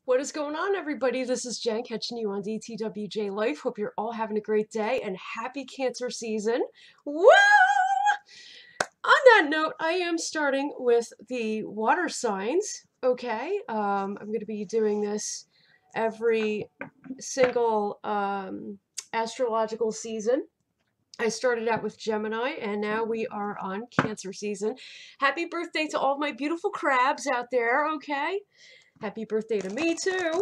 What is going on, everybody? This is Jen catching you on DTWJ Life. Hope you're all having a great day and happy Cancer season. Woo! On that note, I am starting with the water signs. Okay, I'm going to be doing this every single astrological season. I started out with Gemini, and now we are on Cancer season. Happy birthday to all of my beautiful crabs out there, okay? Happy birthday to me, too.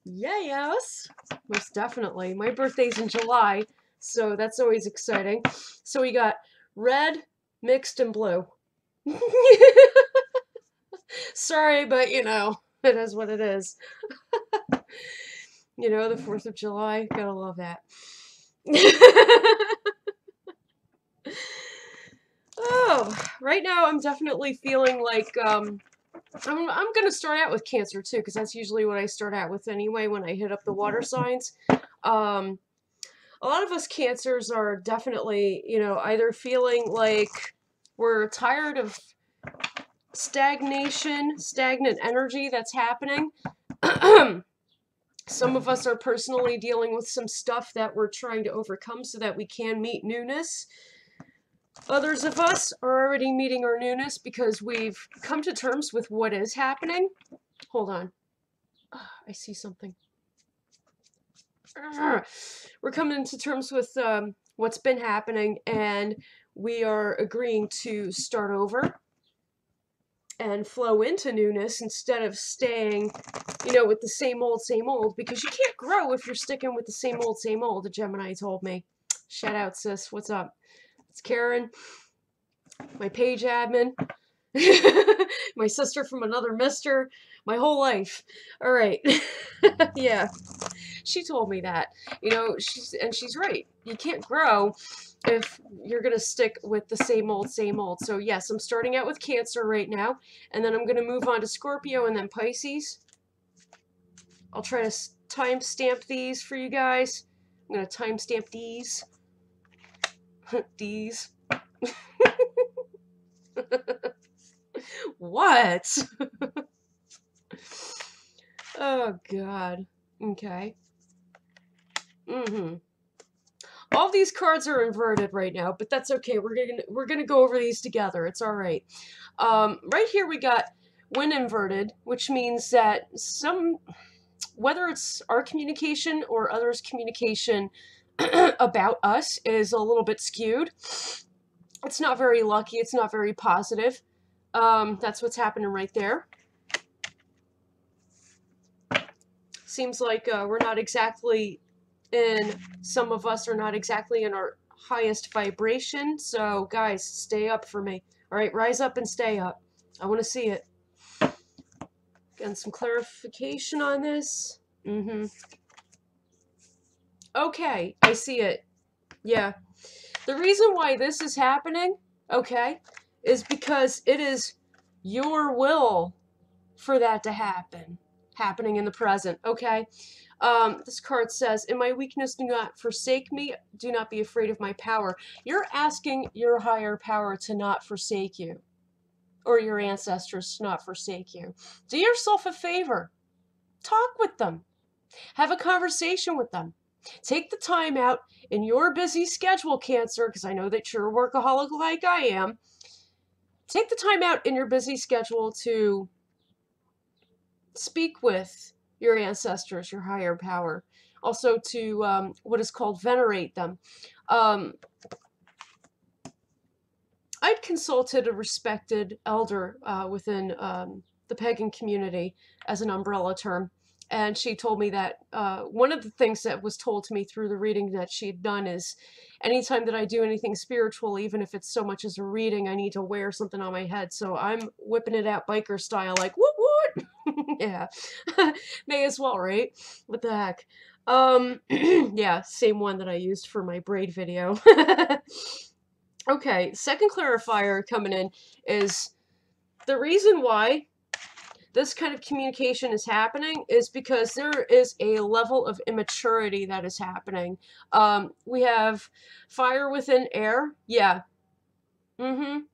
Yes, most definitely. My birthday's in July, so that's always exciting. So we got red, mixed, and blue. Sorry, but you know, it is what it is. You know, the 4th of July, gotta love that. Oh, right now I'm definitely feeling like, I'm gonna start out with Cancer too, because that's usually what I start out with anyway when I hit up the water signs. A lot of us Cancers are definitely, you know, either feeling like we're tired of stagnant energy that's happening. Some of us are personally dealing with some stuff that we're trying to overcome so that we can meet newness. Others of us are already meeting our newness because we've come to terms with what is happening. Hold on. I see something. We're coming to terms with what's been happening, and we are agreeing to start over and flow into newness instead of staying, you know, with the same old, because you can't grow if you're sticking with the same old, the Gemini told me. Shout out, sis. What's up? It's Karen, my page admin, my sister from another mister, my whole life. All right. Yeah. She told me that, you know, she's right. You can't grow if you're going to stick with the same old. So yes, I'm starting out with Cancer right now, and then I'm going to move on to Scorpio and then Pisces. I'll try to timestamp these for you guys. I'm going to timestamp these. These. What? Oh, God. Okay. All these cards are inverted right now, but that's okay. We're gonna go over these together. It's all right. Right here we got when inverted, which means that whether it's our communication or others' communication about us is a little bit skewed. It's not very lucky. It's not very positive. That's what's happening right there. Seems like we're not exactly some of us are not exactly in our highest vibration. So guys, stay up for me. All right, rise up and stay up. I want to see it. Getting some clarification on this. Okay, I see it. Yeah. The reason why this is happening, okay, is because it is your will for that to happening in the present, okay? This card says, in my weakness, do not forsake me. Do not be afraid of my power. You're asking your higher power to not forsake you, or your ancestors to not forsake you. Do yourself a favor. Talk with them. Have a conversation with them. Take the time out in your busy schedule, Cancer, because I know that you're a workaholic like I am. Take the time out in your busy schedule to speak with your ancestors, your higher power. Also to what is called venerate them. I'd consulted a respected elder within the pagan community as an umbrella term. And she told me that one of the things that was told to me through the reading that she'd done is anytime that I do anything spiritual, even if it's so much as a reading, I need to wear something on my head. So I'm whipping it out biker style, like, whoop, whoop. Yeah, may as well, right? What the heck? Yeah, same one that I used for my braid video. Okay, second clarifier coming in is the reason why this kind of communication is happening is because there is a level of immaturity that is happening. We have fire within air. Yeah. And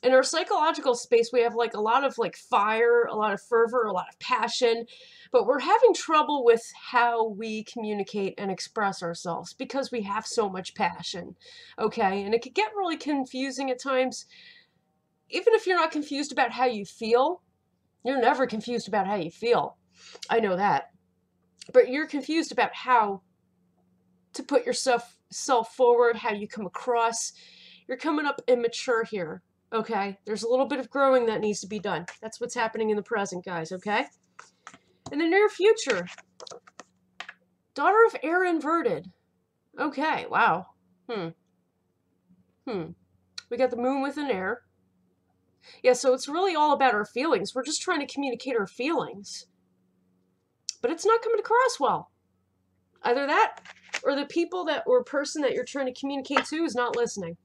In our psychological space, we have like a lot of like fire, a lot of fervor, a lot of passion, but we're having trouble with how we communicate and express ourselves because we have so much passion, okay? And it could get really confusing at times. Even if you're not confused about how you feel, you're never confused about how you feel. I know that. But you're confused about how to put yourself forward, how you come across. You're coming up immature here. Okay, there's a little bit of growing that needs to be done. That's what's happening in the present, guys, okay? In the near future, daughter of air inverted. Okay, wow. We got the moon with an air. Yeah, so it's really all about our feelings. We're just trying to communicate our feelings. But it's not coming across well. Either that, or the people that, or person that you're trying to communicate to is not listening.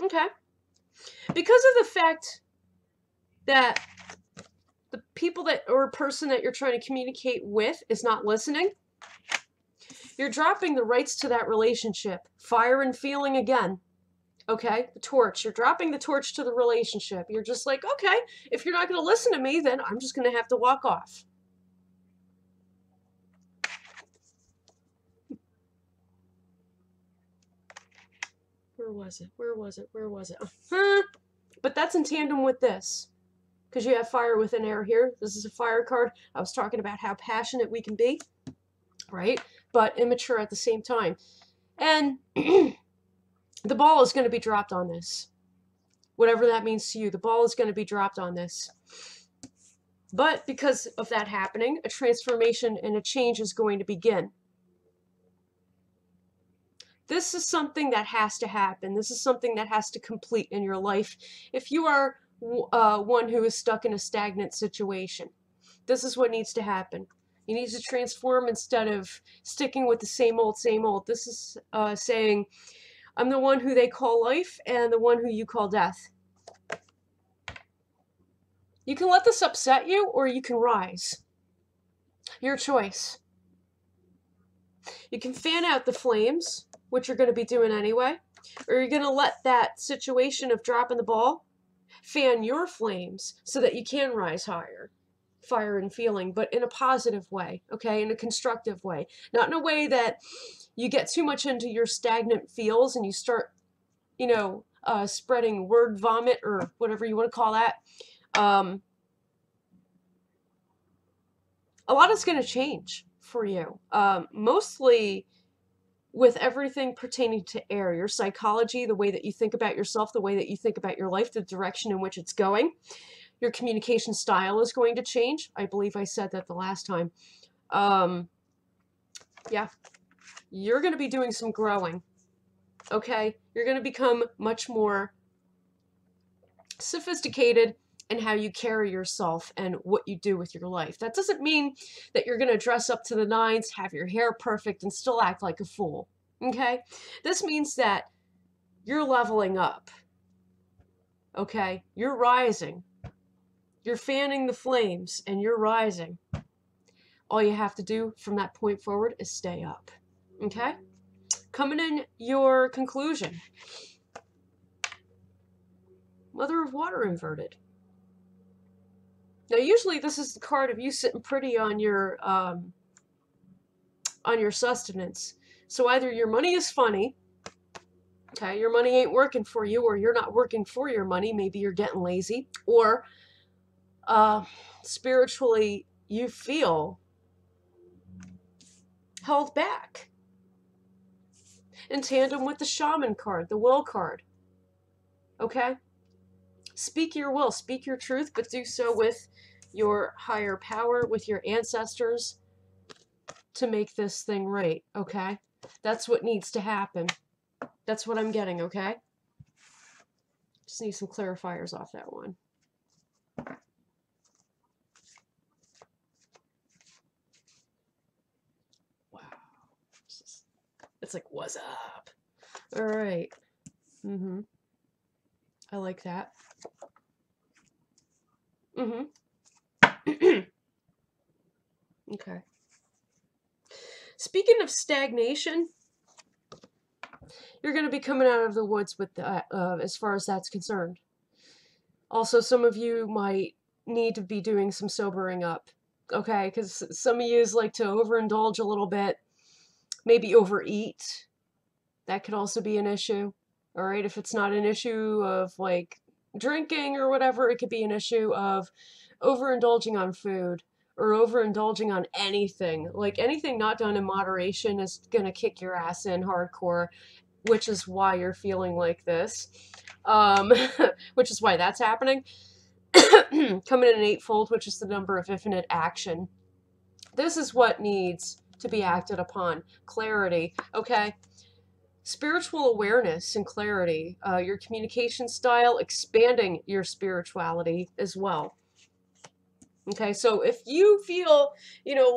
Okay. Because of the fact that the people that, or person that you're trying to communicate with is not listening, you're dropping the rights to that relationship. Fire and feeling again. Okay? The torch. You're dropping the torch to the relationship. You're just like, okay, if you're not going to listen to me, then I'm just going to have to walk off. Where was it? Where was it? Where was it? But that's in tandem with this. Because you have fire with an air here. This is a fire card. I was talking about how passionate we can be. Right? But immature at the same time. And the ball is going to be dropped on this. Whatever that means to you. The ball is going to be dropped on this. But because of that happening, a transformation and a change is going to begin. This is something that has to happen. This is something that has to complete in your life. If you are one who is stuck in a stagnant situation, this is what needs to happen. You need to transform instead of sticking with the same old, same old. This is saying, I'm the one who they call life and the one who you call death. You can let this upset you or you can rise. Your choice. You can fan out the flames, which you're going to be doing anyway, or you're going to let that situation of dropping the ball fan your flames so that you can rise higher. Fire and feeling, but in a positive way, okay? In a constructive way. Not in a way that you get too much into your stagnant feels and you start, you know, spreading word vomit or whatever you want to call that. A lot is going to change for you. Mostly with everything pertaining to air, your psychology, the way that you think about yourself, the way that you think about your life, the direction in which it's going. Your communication style is going to change. I believe I said that the last time. Yeah, you're going to be doing some growing, okay? You're going to become much more sophisticated in how you carry yourself and what you do with your life. That doesn't mean that you're going to dress up to the nines, have your hair perfect, and still act like a fool, okay? This means that you're leveling up, okay? You're rising. You're fanning the flames and you're rising. All you have to do from that point forward is stay up. Okay? Coming in your conclusion. Mother of Water inverted. Now usually this is the card of you sitting pretty on your sustenance. So either your money is funny, okay, your money ain't working for you, or you're not working for your money, maybe you're getting lazy, or spiritually you feel held back. In tandem with the shaman card, the will card. Okay? Speak your will, speak your truth, but do so with your higher power, with your ancestors, to make this thing right. Okay? That's what needs to happen. That's what I'm getting, okay? Just need some clarifiers off that one. Wow. It's like, what's up? All right. I like that. Okay. Speaking of stagnation, you're going to be coming out of the woods with that, as far as that's concerned. Also, some of you might need to be doing some sobering up, okay? Because some of you like to overindulge a little bit, maybe overeat. That could also be an issue, all right? If it's not an issue of like drinking or whatever, it could be an issue of overindulging on food or overindulging on anything. Like anything not done in moderation is going to kick your ass in hardcore, which is why you're feeling like this, which is why that's happening. Coming in an eightfold, which is the number of infinite action. This is what needs to be acted upon. Clarity, okay? Spiritual awareness and clarity, your communication style, expanding your spirituality as well. Okay, so if you feel,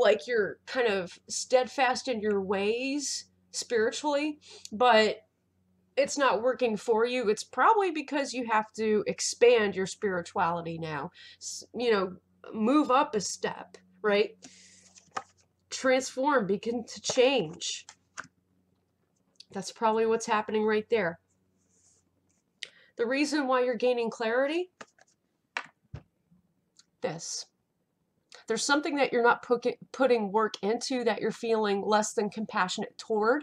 like you're kind of steadfast in your ways spiritually, but it's not working for you, it's probably because you have to expand your spirituality now. Move up a step, right? Transform, begin to change. That's probably what's happening right there. The reason why you're gaining clarity, this. There's something that you're not putting work into that you're feeling less than compassionate toward.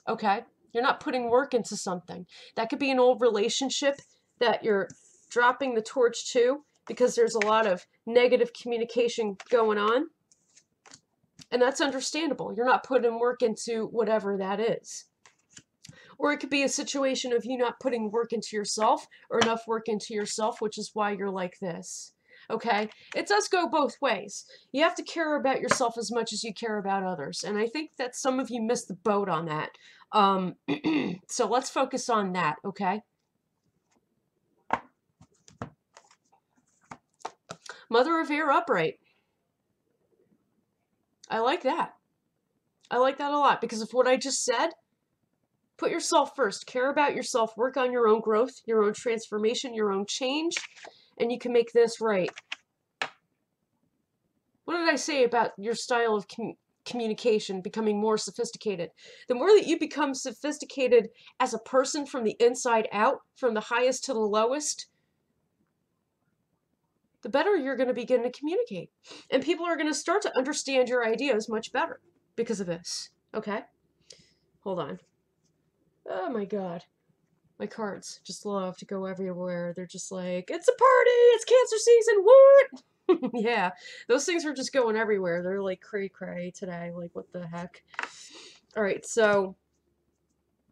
Okay? You're not putting work into something. That could be an old relationship that you're dropping the torch to because there's a lot of negative communication going on. And that's understandable. You're not putting work into whatever that is. Or it could be a situation of you not putting work into yourself or enough work into yourself, which is why you're like this. Okay? It does go both ways. You have to care about yourself as much as you care about others. And I think that some of you missed the boat on that. So let's focus on that, okay? Mother of Air upright. I like that. I like that a lot because of what I just said. Put yourself first. Care about yourself. Work on your own growth, your own transformation, your own change, and you can make this right. What did I say about your style of communication becoming more sophisticated? The more that you become sophisticated as a person from the inside out, from the highest to the lowest, the better you're going to begin to communicate. And people are going to start to understand your ideas much better because of this. Okay? Hold on. Oh my god. My cards just love to go everywhere. They're just like, it's a party! It's Cancer season! What? Yeah, those things are just going everywhere. They're like cray-cray today. Like, what the heck? Alright, so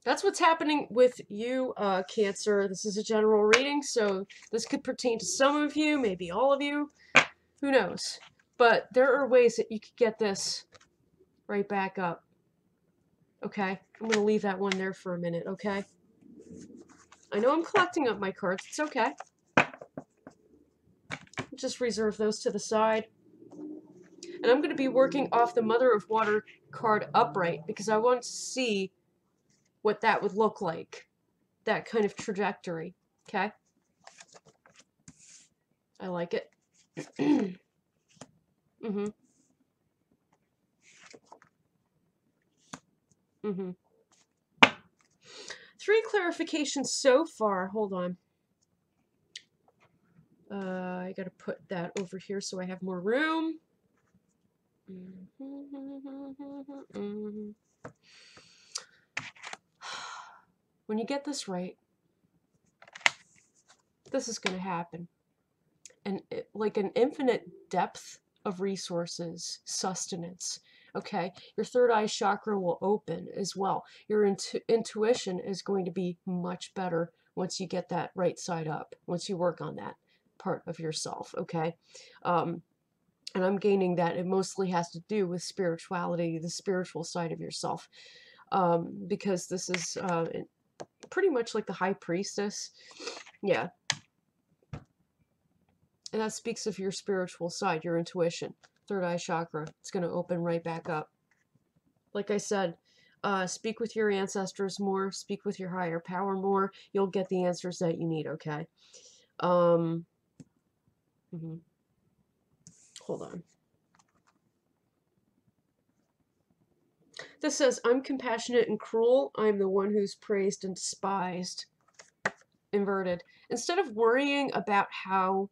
that's what's happening with you, Cancer. This is a general reading, so this could pertain to some of you, maybe all of you. Who knows? But there are ways that you could get this right back up. Okay? I'm going to leave that one there for a minute, okay? I know I'm collecting up my cards. It's okay. Just reserve those to the side. And I'm going to be working off the Mother of Water card upright because I want to see what that would look like. That kind of trajectory. Okay? I like it. Mm-hmm. Mm-hmm. 3 clarifications so far. Hold on. I gotta put that over here so I have more room. When you get this right, this is gonna happen. And like an infinite depth of resources, sustenance. Okay, your third eye chakra will open as well. Your intuition is going to be much better once you get that right side up, once you work on that part of yourself, okay? And I'm gaining that. It mostly has to do with spirituality, the spiritual side of yourself, because this is pretty much like the high priestess. Yeah. And that speaks of your spiritual side, your intuition. Third eye chakra. It's going to open right back up. Like I said, speak with your ancestors more. Speak with your higher power more. You'll get the answers that you need, okay? Hold on. This says, I'm compassionate and cruel. I'm the one who's praised and despised. Inverted. Instead of worrying about how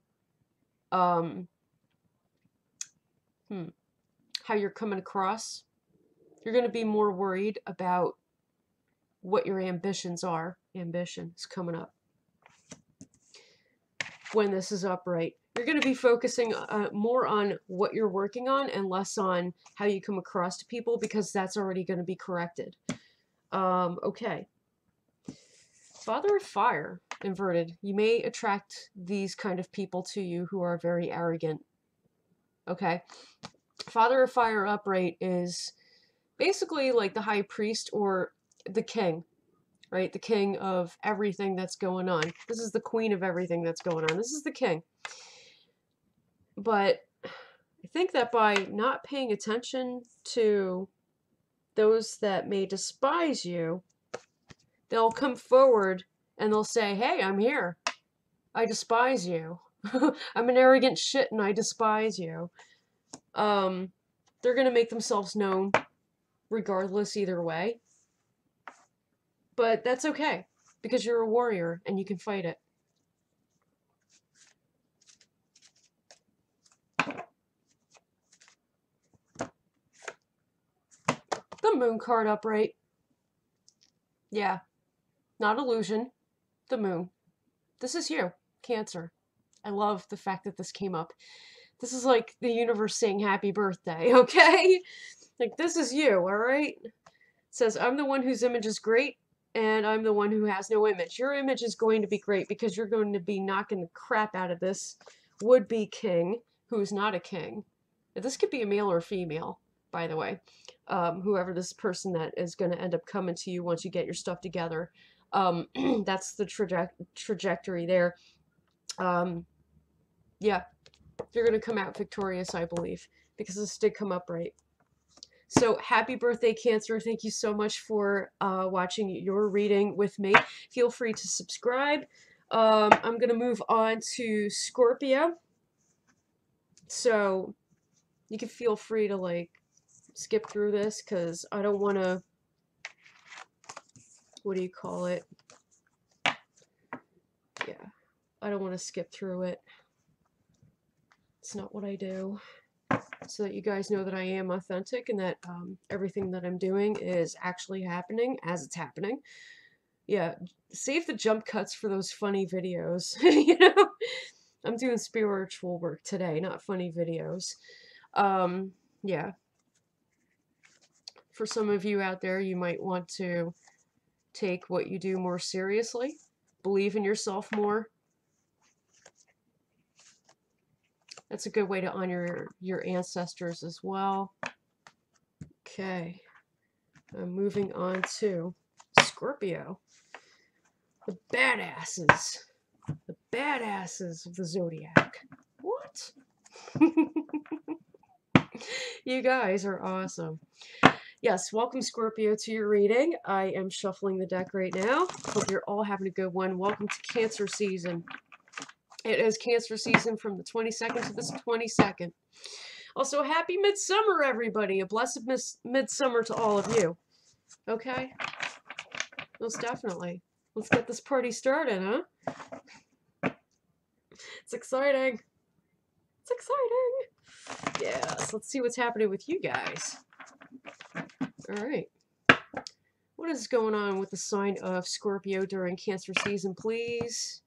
you're coming across, you're going to be more worried about what your ambitions are. Ambition is coming up when this is upright. You're going to be focusing more on what you're working on and less on how you come across to people, because that's already going to be corrected. Okay. Father of Fire, inverted. You may attract these kind of people to you who are very arrogant. Okay. Father of Fire upright is basically like the high priest or the king, right? The king of everything that's going on. This is the queen of everything that's going on. This is the king. But I think that by not paying attention to those that may despise you, they'll come forward and they'll say, hey, I'm here. I despise you. I'm an arrogant shit and I despise you. They're going to make themselves known regardless either way. But that's okay, because you're a warrior and you can fight it. The Moon card upright. Yeah. Not illusion. The Moon. This is you, Cancer. I love the fact that this came up. This is like the universe saying happy birthday, okay? Like, this is you, alright? It says, I'm the one whose image is great, and I'm the one who has no image. Your image is going to be great because you're going to be knocking the crap out of this would-be king who is not a king. This could be a male or female, by the way. Whoever this person that is going to end up coming to you once you get your stuff together. That's the trajectory there. Yeah, you're going to come out victorious, I believe, because this did come up right. So happy birthday, Cancer. Thank you so much for watching your reading with me. Feel free to subscribe. I'm going to move on to Scorpio. So you can feel free to, like, skip through this because I don't want to, what do you call it? Yeah, I don't want to skip through it. It's not what I do. So that you guys know that I am authentic and that everything that I'm doing is actually happening as it's happening. Yeah, save the jump cuts for those funny videos. You know, I'm doing spiritual work today, not funny videos. Yeah. For some of you out there, you might want to take what you do more seriously, believe in yourself more. That's a good way to honor your ancestors as well. Okay. I'm moving on to Scorpio. The badasses. The badasses of the zodiac. What? You guys are awesome. Yes, welcome Scorpio to your reading. I am shuffling the deck right now. Hope you're all having a good one. Welcome to Cancer season. It is Cancer season from the 22nd to the 22nd. Also, happy midsummer, everybody. A blessed midsummer to all of you. Okay? Most definitely. Let's get this party started, huh? It's exciting. It's exciting. Yes, let's see what's happening with you guys. Alright. What is going on with the sign of Scorpio during Cancer season, please?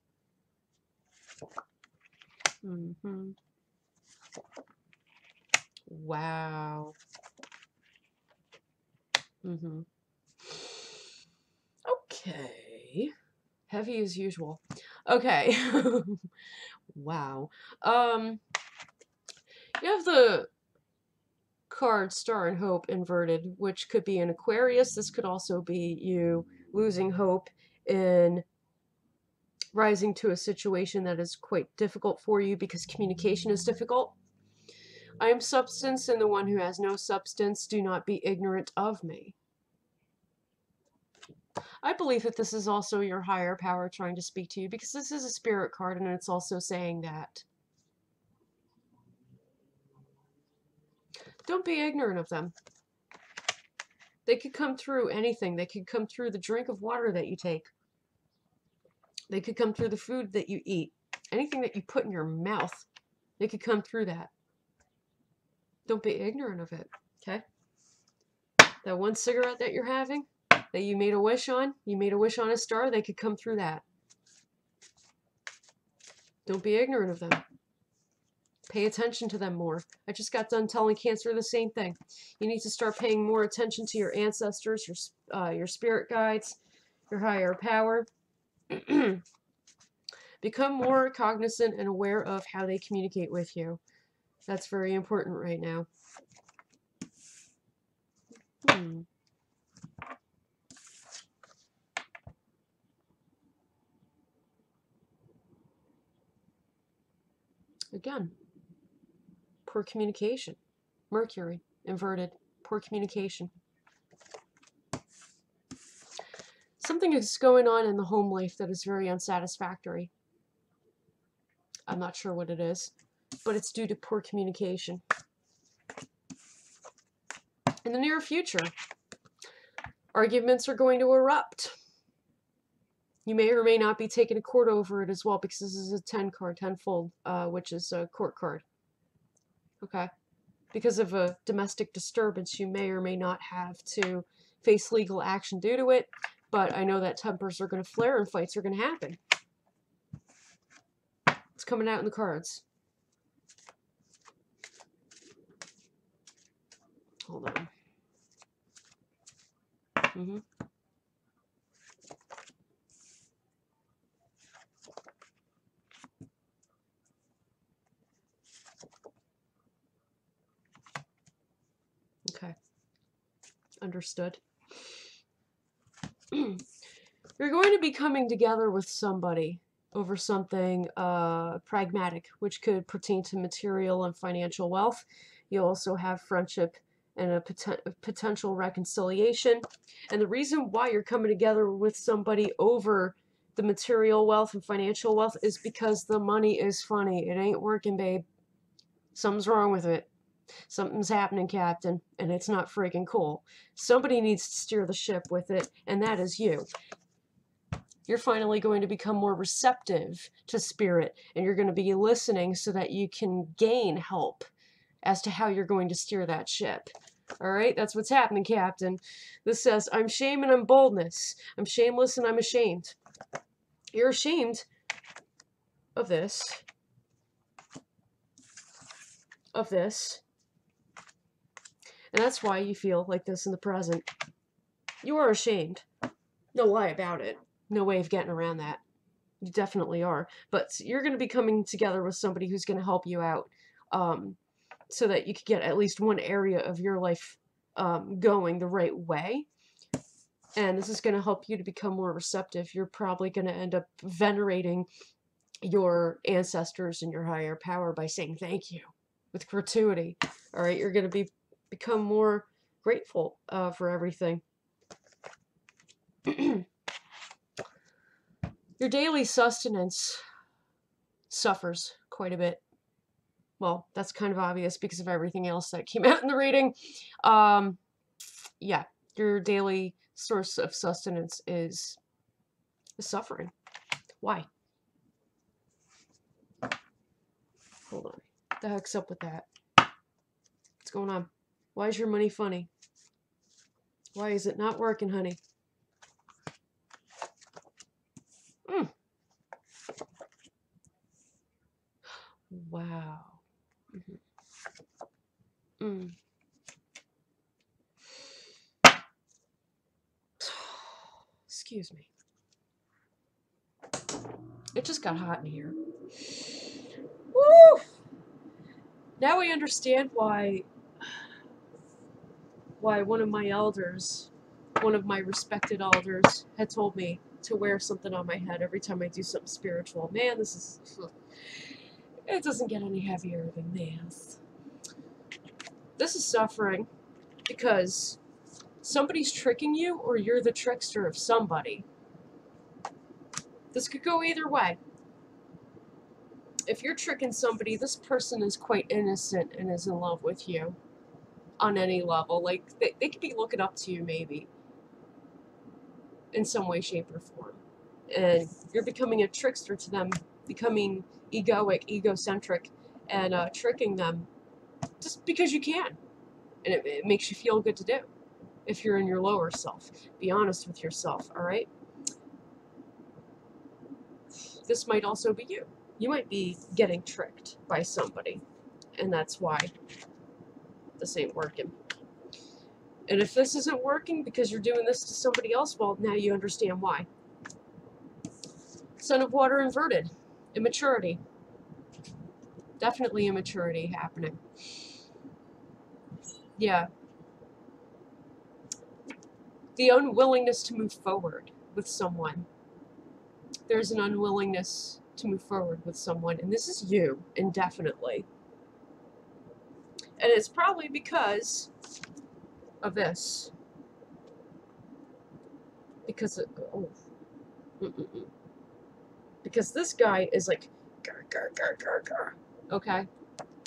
Wow. Okay. Heavy as usual. Okay. Wow. You have the card Star and Hope inverted, which could be an Aquarius. This could also be you losing hope in rising to a situation that is quite difficult for you because communication is difficult. I am substance, and the one who has no substance, do not be ignorant of me. I believe that this is also your higher power trying to speak to you, because this is a spirit card and it's also saying that. Don't be ignorant of them. They could come through anything. They could come through the drink of water that you take. They could come through the food that you eat. Anything that you put in your mouth, they could come through that. Don't be ignorant of it, okay? That one cigarette that you're having, that you made a wish on a star, they could come through that. Don't be ignorant of them. Pay attention to them more. I just got done telling Cancer the same thing. You need to start paying more attention to your ancestors, your spirit guides, your higher power. Become more cognizant and aware of how they communicate with you. That's very important right now. Again, poor communication. Mercury, inverted, poor communication. Something is going on in the home life that is very unsatisfactory. I'm not sure what it is, but it's due to poor communication. In the near future, arguments are going to erupt. You may or may not be taking a court over it as well, because this is a 10 card, tenfold, which is a court card. Okay? Because of a domestic disturbance, you may or may not have to face legal action due to it, but I know that tempers are going to flare and fights are going to happen. It's coming out in the cards. Hold on. Okay. Understood. You're going to be coming together with somebody over something pragmatic, which could pertain to material and financial wealth. You also have friendship and a potential reconciliation. And the reason why you're coming together with somebody over the material wealth and financial wealth is because the money is funny. It ain't working, babe. Something's wrong with it. Something's happening, Captain, and it's not freaking cool. Somebody needs to steer the ship with it, and that is you. You're finally going to become more receptive to spirit, and you're going to be listening so that you can gain help as to how you're going to steer that ship. All right, that's what's happening, Captain. This says, I'm shame and I'm boldness. I'm shameless and I'm ashamed. You're ashamed of this. And that's why you feel like this in the present. You are ashamed. No lie about it. No way of getting around that. You definitely are. But you're going to be coming together with somebody who's going to help you out, so that you can get at least one area of your life going the right way. And this is going to help you to become more receptive. You're probably going to end up venerating your ancestors and your higher power by saying thank you with gratuity. All right, you're going to become more grateful for everything. Your daily sustenance suffers quite a bit. Well, that's kind of obvious because of everything else that came out in the reading. Yeah, your daily source of sustenance is suffering. Why? Hold on. What the heck's up with that? What's going on? Why is your money funny? Why is it not working, honey? Wow. Excuse me. It just got hot in here. Woo! Now I understand why one of my elders, one of my respected elders, had told me to wear something on my head every time I do something spiritual. Man, this is... It doesn't get any heavier than this. This is suffering because somebody's tricking you or you're the trickster of somebody. This could go either way. If you're tricking somebody, this person is quite innocent and is in love with you. on any level. Like, they could be looking up to you, maybe, in some way, shape, or form. And you're becoming a trickster to them, becoming egoic, egocentric, and tricking them just because you can. And it makes you feel good to do. If you're in your lower self, be honest with yourself, all right? This might also be you. You might be getting tricked by somebody, and that's why this ain't working. And if this isn't working because you're doing this to somebody else, well, now you understand why. Son of Water inverted. Immaturity. Definitely immaturity happening. Yeah. The unwillingness to move forward with someone. There's an unwillingness to move forward with someone, and this is you, indefinitely. And it's probably because of this. Because of, oh, because this guy is like, okay,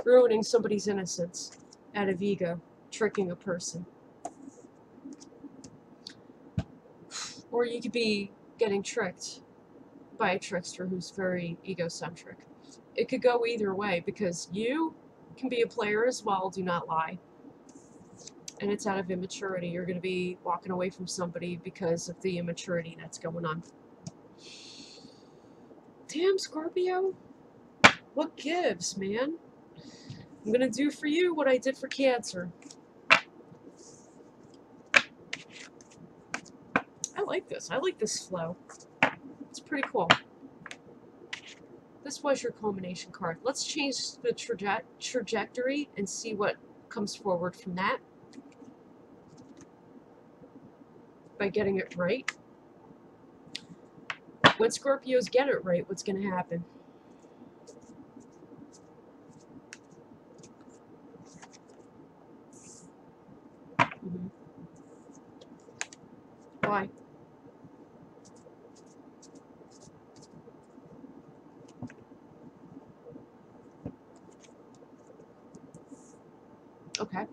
ruining somebody's innocence out of ego, tricking a person. Or you could be getting tricked by a trickster who's very egocentric. It could go either way, because you can be a player as well, do not lie. And it's out of immaturity. You're going to be walking away from somebody because of the immaturity that's going on. Damn, Scorpio. What gives, man? I'm going to do for you what I did for Cancer. I like this. I like this flow. It's pretty cool. This was your culmination card. Let's change the trajectory and see what comes forward from that. By getting it right. When Scorpios get it right, what's going to happen? Why? Okay.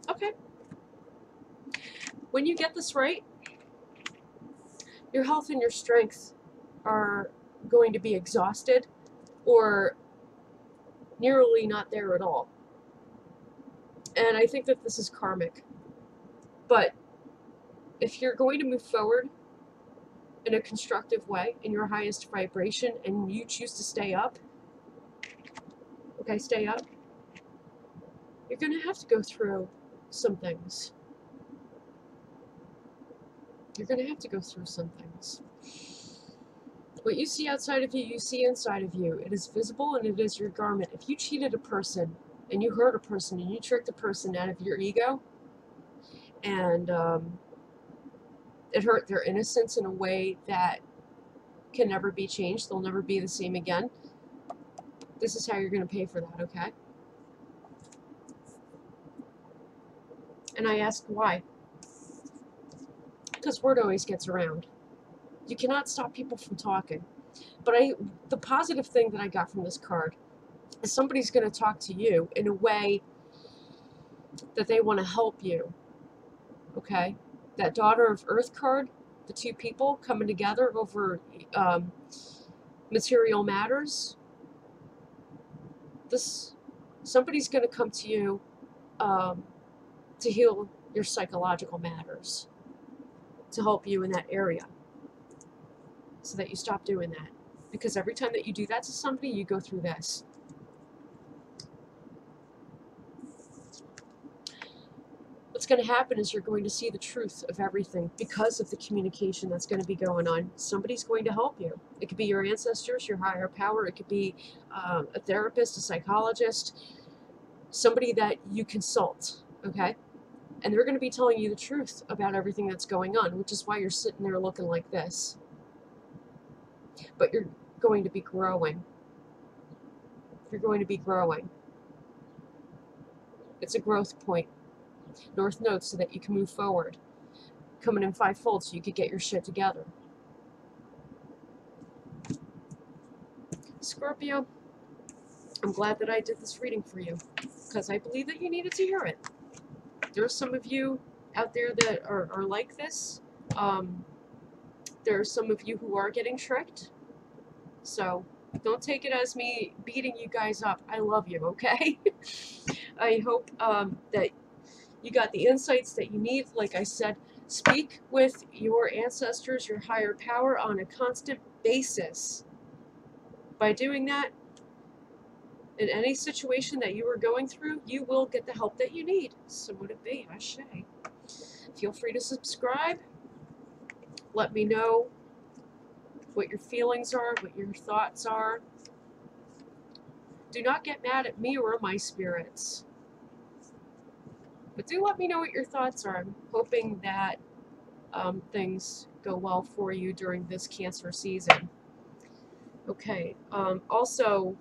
Okay. When you get this right, your health and your strength are going to be exhausted or nearly not there at all. And I think that this is karmic. But if you're going to move forward in a constructive way, in your highest vibration, and you choose to stay up, okay, stay up, you're going to have to go through some things. You're going to have to go through some things. What you see outside of you, you see inside of you. It is visible and it is your garment. If you cheated a person and you hurt a person and you tricked a person out of your ego and it hurt their innocence in a way that can never be changed, they'll never be the same again, this is how you're going to pay for that, okay? And I asked why. Because word always gets around. You cannot stop people from talking. But the positive thing that I got from this card is somebody's going to talk to you in a way that they want to help you. Okay? That Daughter of Earth card, the two people coming together over material matters. Somebody's going to come to you to heal your psychological matters, to help you in that area, so that you stop doing that. Because every time that you do that to somebody, you go through this. What's going to happen is you're going to see the truth of everything because of the communication that's going to be going on. Somebody's going to help you. It could be your ancestors, your higher power. It could be a therapist, a psychologist, somebody that you consult, okay? And they're going to be telling you the truth about everything that's going on, which is why you're sitting there looking like this. But you're going to be growing. You're going to be growing. It's a growth point. North Node, so that you can move forward. Coming in fivefold so you could get your shit together. Scorpio, I'm glad that I did this reading for you, because I believe that you needed to hear it. There are some of you out there that are like this. There are some of you who are getting tricked. So don't take it as me beating you guys up. I love you, okay? I hope that you got the insights that you need. Like I said, speak with your ancestors, your higher power, on a constant basis. By doing that, in any situation that you are going through, you will get the help that you need. So would it be, Ashe. Feel free to subscribe. Let me know what your feelings are, what your thoughts are. Do not get mad at me or my spirits. But do let me know what your thoughts are. I'm hoping that things go well for you during this Cancer season. Okay. Also,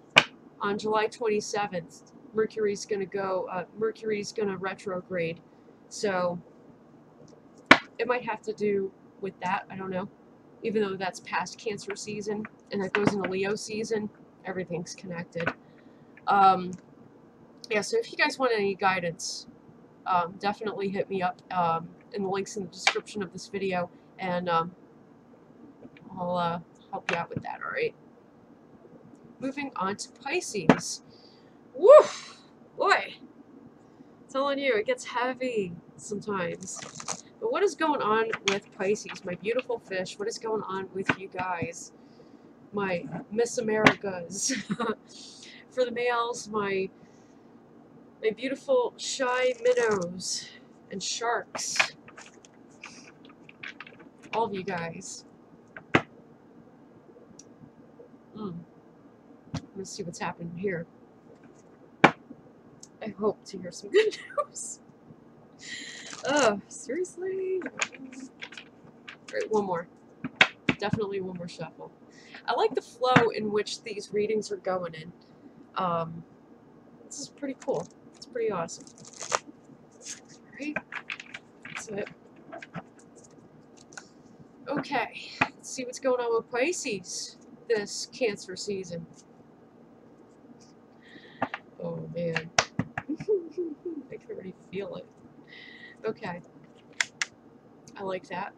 on July 27th, Mercury's going to retrograde. So it might have to do with that. I don't know. Even though that's past Cancer season and that goes into Leo season, everything's connected. Yeah, so if you guys want any guidance, definitely hit me up in the links in the description of this video, and I'll help you out with that, alright? Moving on to Pisces. Woo! Boy! I'm telling you, it gets heavy sometimes. But what is going on with Pisces, my beautiful fish? What is going on with you guys? My Miss Americas. For the males, my beautiful shy minnows and sharks. All of you guys. Let's see what's happening here. I hope to hear some good news. Oh, seriously? Alright, one more. Definitely one more shuffle. I like the flow in which these readings are going in. This is pretty cool. It's pretty awesome. Alright. That's it. Okay. Let's see what's going on with Pisces this Cancer season. Oh, man. I can already feel it. Okay. I like that.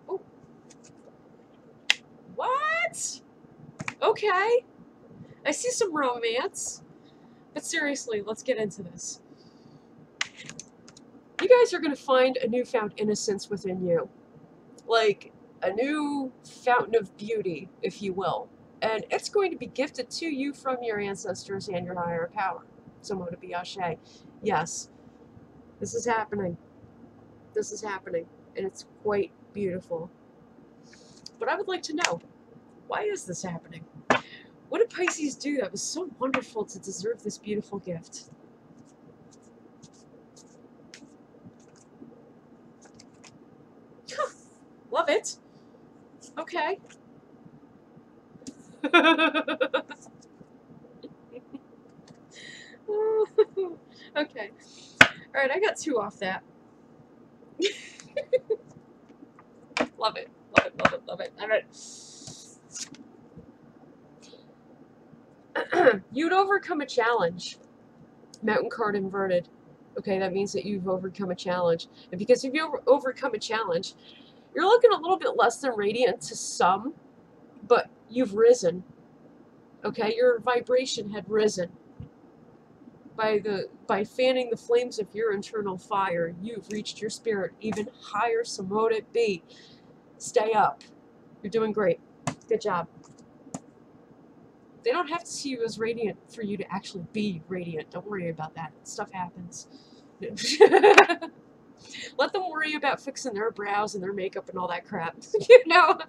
Oh. What? Okay. I see some romance. But seriously, let's get into this. You guys are going to find a newfound innocence within you. Like a new fountain of beauty, if you will. And it's going to be gifted to you from your ancestors and your higher power. Someone to be Ashe. Yes, this is happening. This is happening. And it's quite beautiful. But I would like to know, why is this happening? What did Pisces do that was so wonderful to deserve this beautiful gift? Love it. Okay. Okay. Alright, I got 2 off that. Love it. Love it, love it, love it. Alright. You'd overcome a challenge. Mountain card inverted. Okay, that means that you've overcome a challenge. And because if you overcome a challenge, you're looking a little bit less than radiant to some, but you've risen. Okay, your vibration had risen. By fanning the flames of your internal fire, you've reached your spirit even higher, so mote it be. Stay up. You're doing great. Good job. They don't have to see you as radiant for you to actually be radiant. Don't worry about that. Stuff happens. Let them worry about fixing their brows and their makeup and all that crap. You know,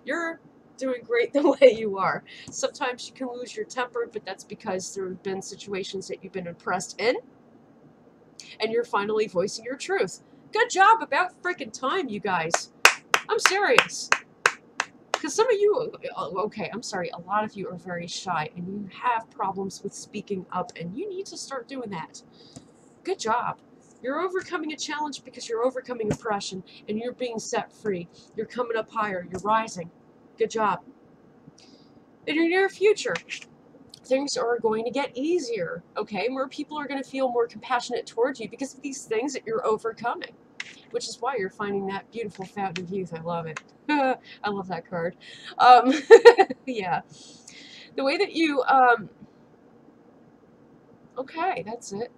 you're doing great the way you are. Sometimes you can lose your temper, but that's because there have been situations that you've been impressed in, and you're finally voicing your truth. Good job, about freaking time, you guys. I'm serious. Because some of you, okay, I'm sorry, a lot of you are very shy, and you have problems with speaking up, and you need to start doing that. Good job. You're overcoming a challenge because you're overcoming oppression, and you're being set free. You're coming up higher. You're rising. Good job. In your near future, things are going to get easier, okay? More people are going to feel more compassionate towards you because of these things that you're overcoming, which is why you're finding that beautiful fountain of youth. I love it. I love that card. Yeah. The way that you, okay, that's it.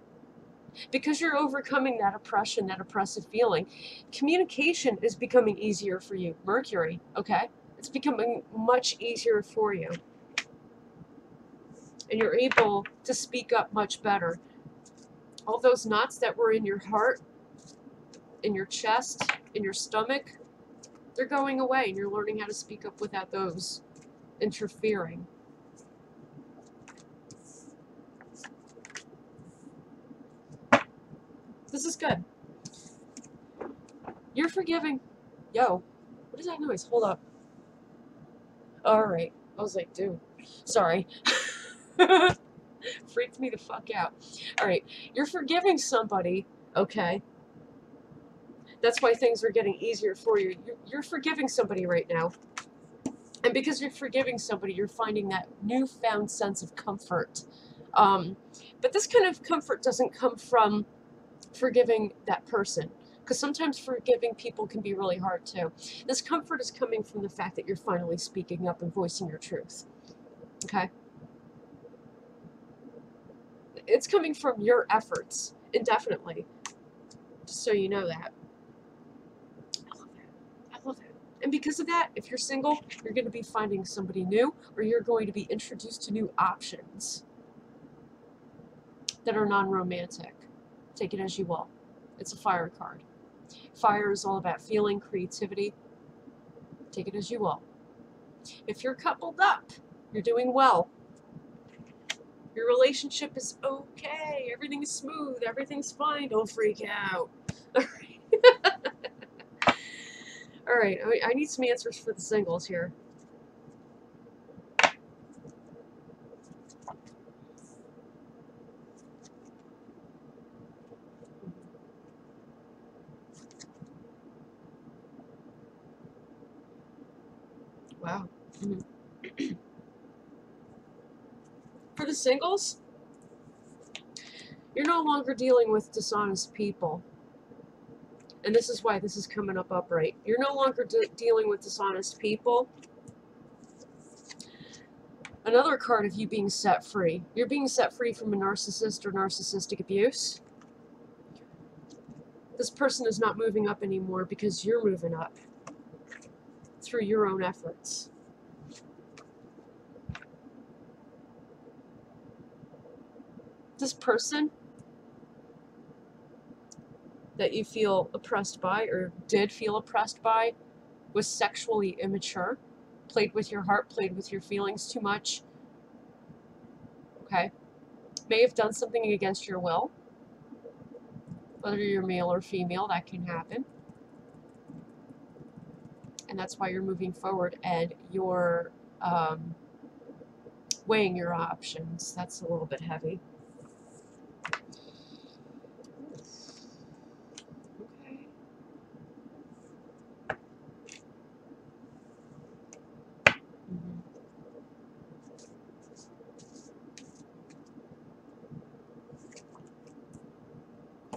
Because you're overcoming that oppression, that oppressive feeling, communication is becoming easier for you. Mercury, okay? It's becoming much easier for you. And you're able to speak up much better. All those knots that were in your heart, in your chest, in your stomach, they're going away, and you're learning how to speak up without those interfering. This is good. You're forgiving. Yo, what is that noise? Hold up. Alright. I was like, dude, sorry. Freaked me the fuck out. Alright, you're forgiving somebody, okay? That's why things are getting easier for you. You're forgiving somebody right now. And because you're forgiving somebody, you're finding that newfound sense of comfort. But this kind of comfort doesn't come from forgiving that person, because sometimes forgiving people can be really hard too. This comfort is coming from the fact that you're finally speaking up and voicing your truth. Okay? It's coming from your efforts, indefinitely. Just so you know that. I love that. I love that. And because of that, if you're single, you're going to be finding somebody new, or you're going to be introduced to new options that are non-romantic. Take it as you will. It's a fire card. Fire is all about feeling, creativity. Take it as you will. If you're coupled up, you're doing well. Your relationship is okay. Everything is smooth. Everything's fine. Don't freak out. All right. I need some answers for the singles here. Wow. Mm-hmm. For the singles, you're no longer dealing with dishonest people. And this is why this is coming up upright. You're no longer dealing with dishonest people. Another card of you being set free. You're being set free from a narcissist or narcissistic abuse. This person is not moving up anymore because you're moving up through your own efforts. This person that you feel oppressed by, or did feel oppressed by, was sexually immature, played with your heart, played with your feelings too much. Okay? May have done something against your will. Whether you're male or female, that can happen. And that's why you're moving forward and you're weighing your options. That's a little bit heavy. Okay. Mm-hmm.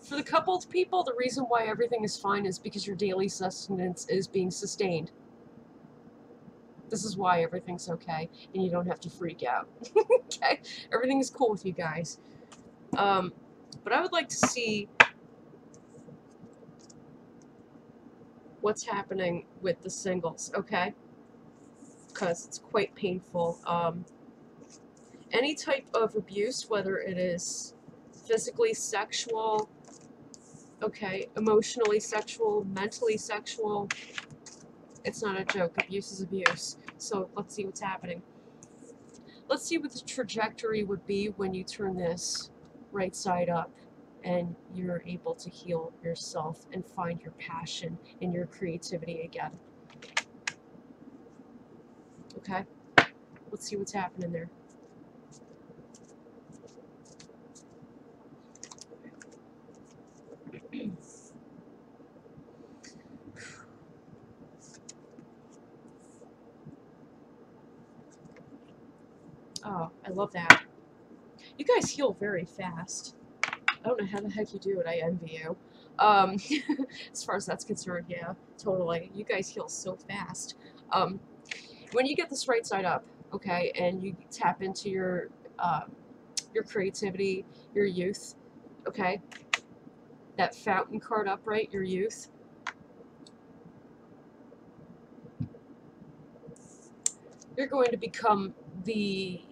For the coupled people, the reason why everything is fine is because your daily sustenance is being sustained. This is why everything's okay, and you don't have to freak out. Okay? Everything is cool with you guys. But I would like to see what's happening with the singles, okay? Because it's quite painful. Any type of abuse, whether it is physically sexual, okay, emotionally sexual, mentally sexual, it's not a joke. Abuse is abuse. So let's see what's happening. Let's see what the trajectory would be when you turn this right side up and you're able to heal yourself and find your passion and your creativity again. Okay? Let's see what's happening there. Oh, I love that. You guys heal very fast. I don't know how the heck you do it. I envy you. As far as that's concerned, yeah, totally. You guys heal so fast. When you get this right side up, okay, and you tap into your creativity, your youth, okay, that fountain card upright, your youth, you're going to become the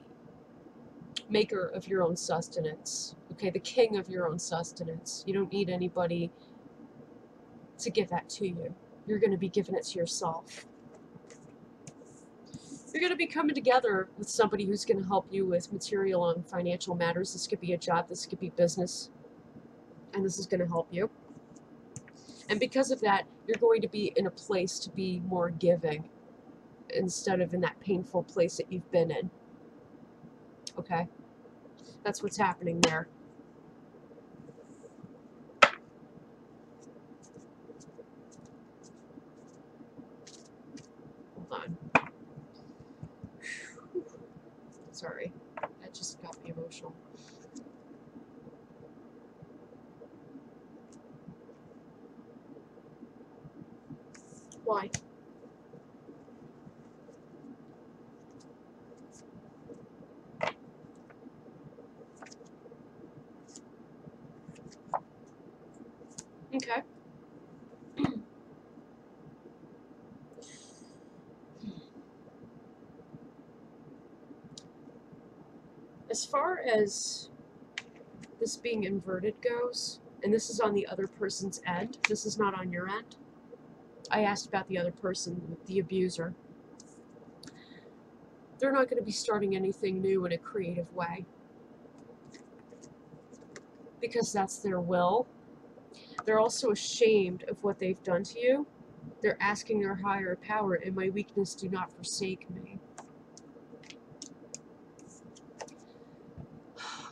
maker of your own sustenance, okay, the king of your own sustenance. You don't need anybody to give that to you. You're going to be giving it to yourself. You're going to be coming together with somebody who's going to help you with material and financial matters. This could be a job, this could be business, and this is going to help you. And because of that, you're going to be in a place to be more giving instead of in that painful place that you've been in. Okay? That's what's happening there. Hold on. Sorry. That just got me emotional. Why? Okay. As far as this being inverted goes, and this is on the other person's end, this is not on your end. I asked about the other person, the abuser. They're not going to be starting anything new in a creative way because that's their will. They're also ashamed of what they've done to you. They're asking their higher power, in my weakness, do not forsake me.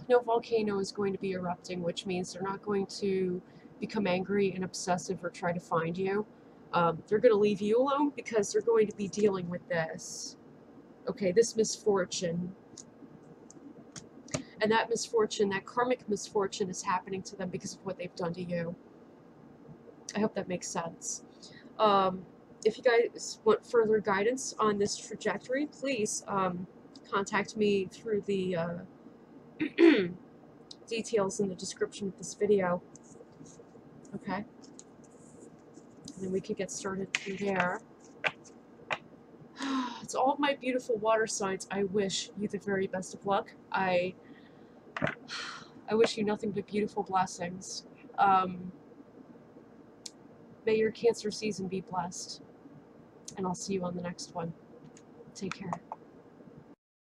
No volcano is going to be erupting, which means they're not going to become angry and obsessive or try to find you. They're going to leave you alone because they're going to be dealing with this. Okay, this misfortune. And that misfortune, that karmic misfortune, is happening to them because of what they've done to you. I hope that makes sense. If you guys want further guidance on this trajectory, please contact me through the details in the description of this video. Okay? And then we could get started through there. It's all of my beautiful water signs. I wish you the very best of luck. I wish you nothing but beautiful blessings. May your Cancer season be blessed. And I'll see you on the next one. Take care.